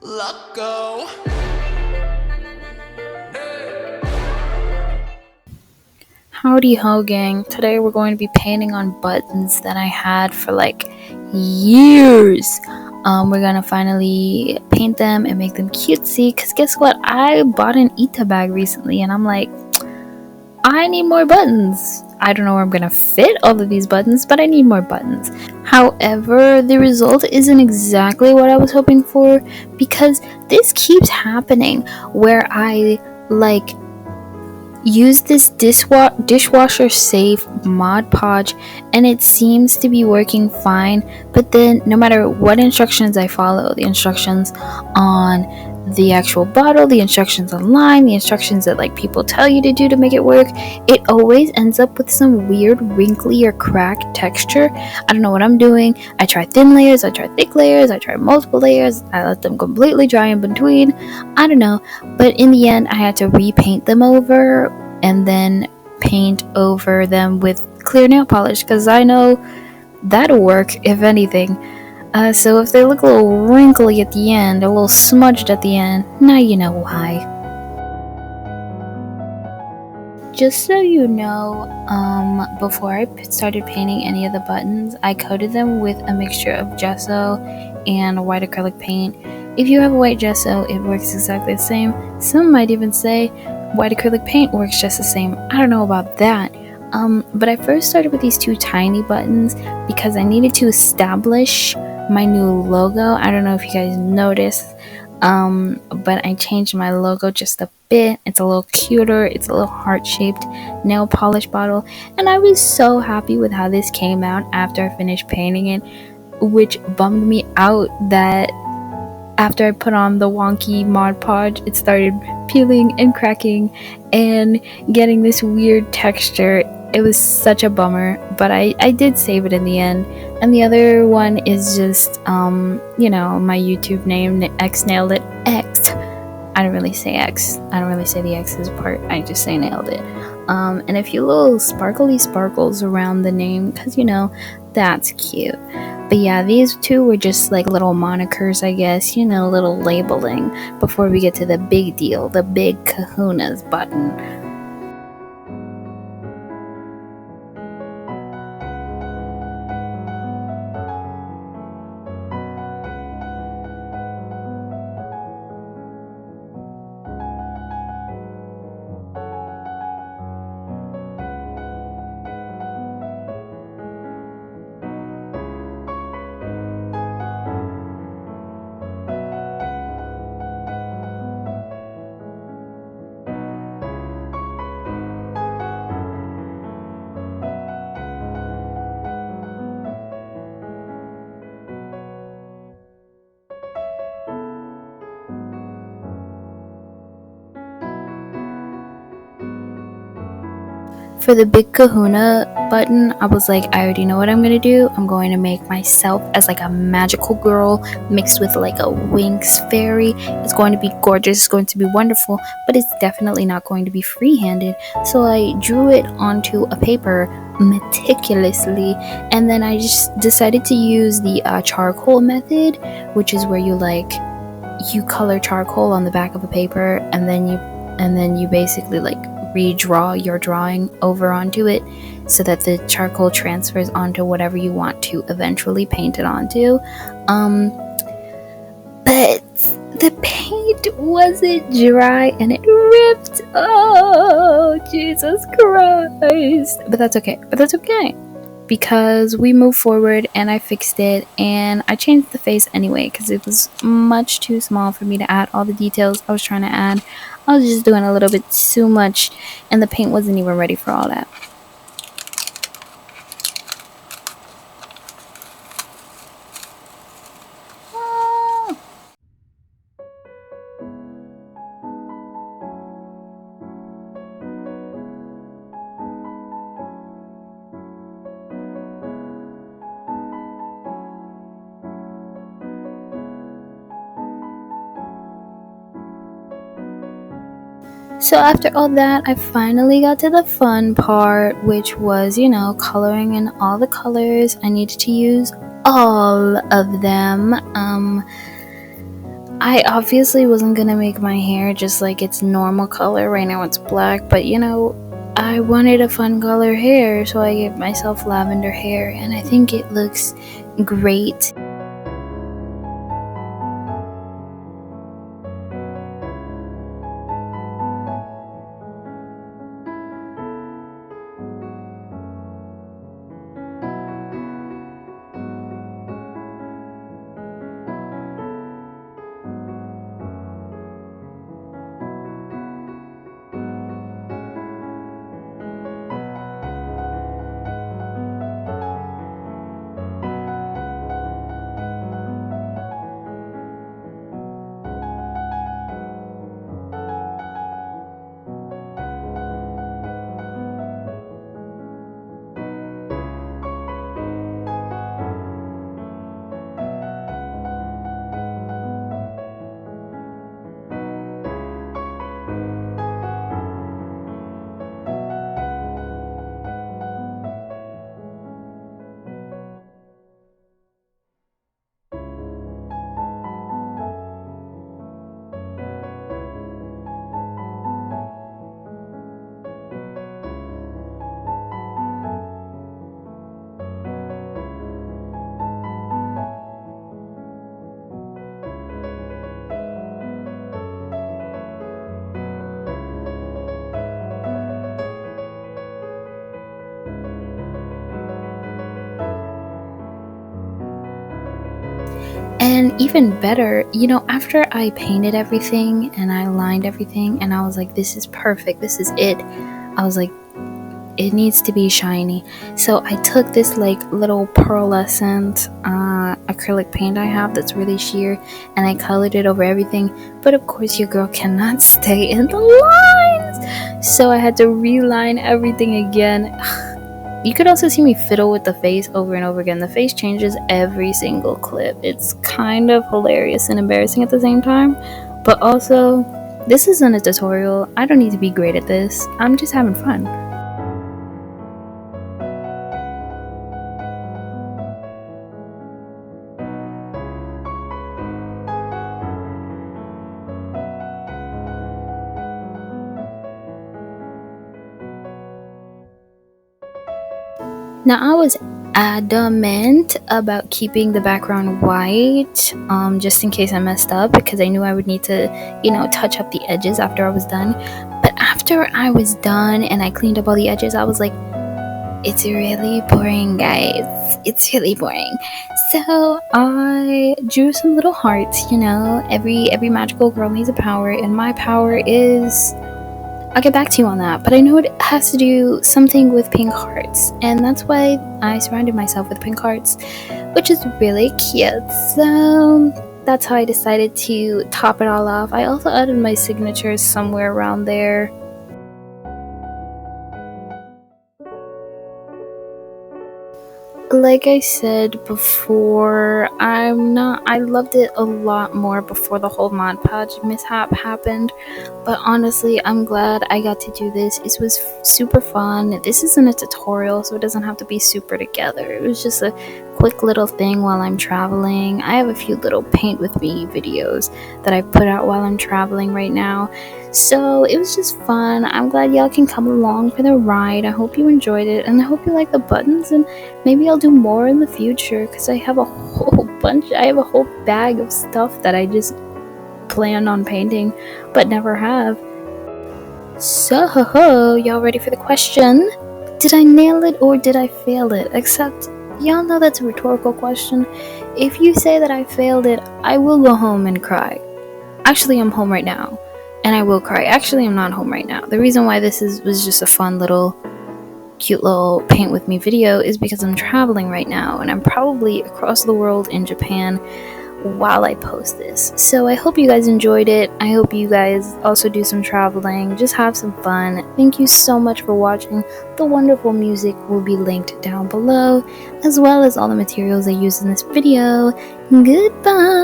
Let go. Howdy ho gang, today we're going to be painting on buttons that I had for like years. We're gonna finally paint them and make them cutesy, because guess what, I bought an Ita bag recently and I'm like, I need more buttons. I don't know where I'm gonna fit all of these buttons, but I need more buttons. However, the result isn't exactly what I was hoping for, because this keeps happening where I like use this dishwasher safe Mod Podge and it seems to be working fine, but then no matter what instructions I follow, the instructions on the actual bottle, the instructions online, the instructions that like people tell you to do to make it work, it always ends up with some weird wrinkly or cracked texture. I don't know what I'm doing. I try thin layers, I try thick layers, I try multiple layers, I let them completely dry in between. I don't know, but in the end I had to repaint them over and then paint over them with clear nail polish, because I know that'll work if anything. So if they look a little wrinkly at the end, a little smudged at the end, now you know why. Just so you know, before I started painting any of the buttons, I coated them with a mixture of gesso and white acrylic paint. If you have a white gesso, it works exactly the same. Some might even say white acrylic paint works just the same. I don't know about that. But I first started with these two tiny buttons because I needed to establish my new logo. I don't know if you guys noticed, but I changed my logo just a bit. It's a little cuter. It's a little heart-shaped nail polish bottle, and I was so happy with how this came out after I finished painting it, which bummed me out that after I put on the wonky Mod Podge, it started peeling and cracking and getting this weird texture. It was such a bummer, but I did save it in the end. And the other one is just, my YouTube name, xNailed it, X. I don't really say X. I don't really say the X's part. I just say nailed it. And a few little sparkly sparkles around the name, because, that's cute. But yeah, these two were just like little monikers, I guess, little labeling before we get to the big deal, the big kahunas button. For the big kahuna button, I was like, I already know what I'm going to do. I'm going to make myself as like a magical girl mixed with like a Winx fairy. It's going to be gorgeous. It's going to be wonderful, but it's definitely not going to be free-handed. So I drew it onto a paper meticulously, and then I just decided to use the charcoal method, which is where you color charcoal on the back of a paper, and then you basically like redraw your drawing over onto it so that the charcoal transfers onto whatever you want to eventually paint it onto. But the paint wasn't dry and it ripped. Oh, Jesus Christ. But that's okay. Because we moved forward and I fixed it, and I changed the face anyway because it was much too small for me to add all the details I was trying to add. I was just doing a little bit too much, and the paint wasn't even ready for all that. So after all that, I finally got to the fun part, which was, coloring in all the colors. I needed to use all of them. I obviously wasn't gonna make my hair just like its normal color. Right now it's black, but you know, I wanted a fun color hair, so I gave myself lavender hair, and I think it looks great. And even better, you know, after I painted everything and I lined everything and I was like, this is perfect, this is it. I was like, it needs to be shiny. So I took this like little pearlescent acrylic paint I have that's really sheer, and I colored it over everything. But of course your girl cannot stay in the lines, so I had to reline everything again. You could also see me fiddle with the face over and over again. The face changes every single clip. It's kind of hilarious and embarrassing at the same time. But also, this isn't a tutorial. I don't need to be great at this. I'm just having fun. Now I was adamant about keeping the background white, just in case I messed up, because I knew I would need to, you know, touch up the edges after I was done. But after I was done and I cleaned up all the edges, I was like, it's really boring, guys. It's really boring. So I drew some little hearts. You know, every magical girl needs a power, and my power is, I'll get back to you on that, but I know it has to do something with pink hearts, and that's why I surrounded myself with pink hearts, which is really cute. So that's how I decided to top it all off. I also added my signatures somewhere around there. Like I said before, I loved it a lot more before the whole Mod Podge mishap happened, but honestly, I'm glad I got to do this. It was super fun. This isn't a tutorial, so it doesn't have to be super together. It was just a quick little thing while I'm traveling. I have a few little paint with me videos that I put out while I'm traveling right now. So it was just fun. I'm glad y'all can come along for the ride. I hope you enjoyed it, and I hope you like the buttons, and maybe I'll do more in the future, because I have a whole bag of stuff that I just plan on painting but never have. So y'all ready for the question? Did I nail it or did I fail it? Except y'all know that's a rhetorical question. If you say that I failed it, I will go home and cry. Actually, I'm home right now, and I will cry. Actually, I'm not home right now. The reason why this was just a fun little, cute little paint with me video is because I'm traveling right now, and I'm probably across the world in Japan while I post this. So I hope you guys enjoyed it. I hope you guys also do some traveling. Just have some fun. Thank you so much for watching. The wonderful music will be linked down below, as well as all the materials I used in this video. Goodbye!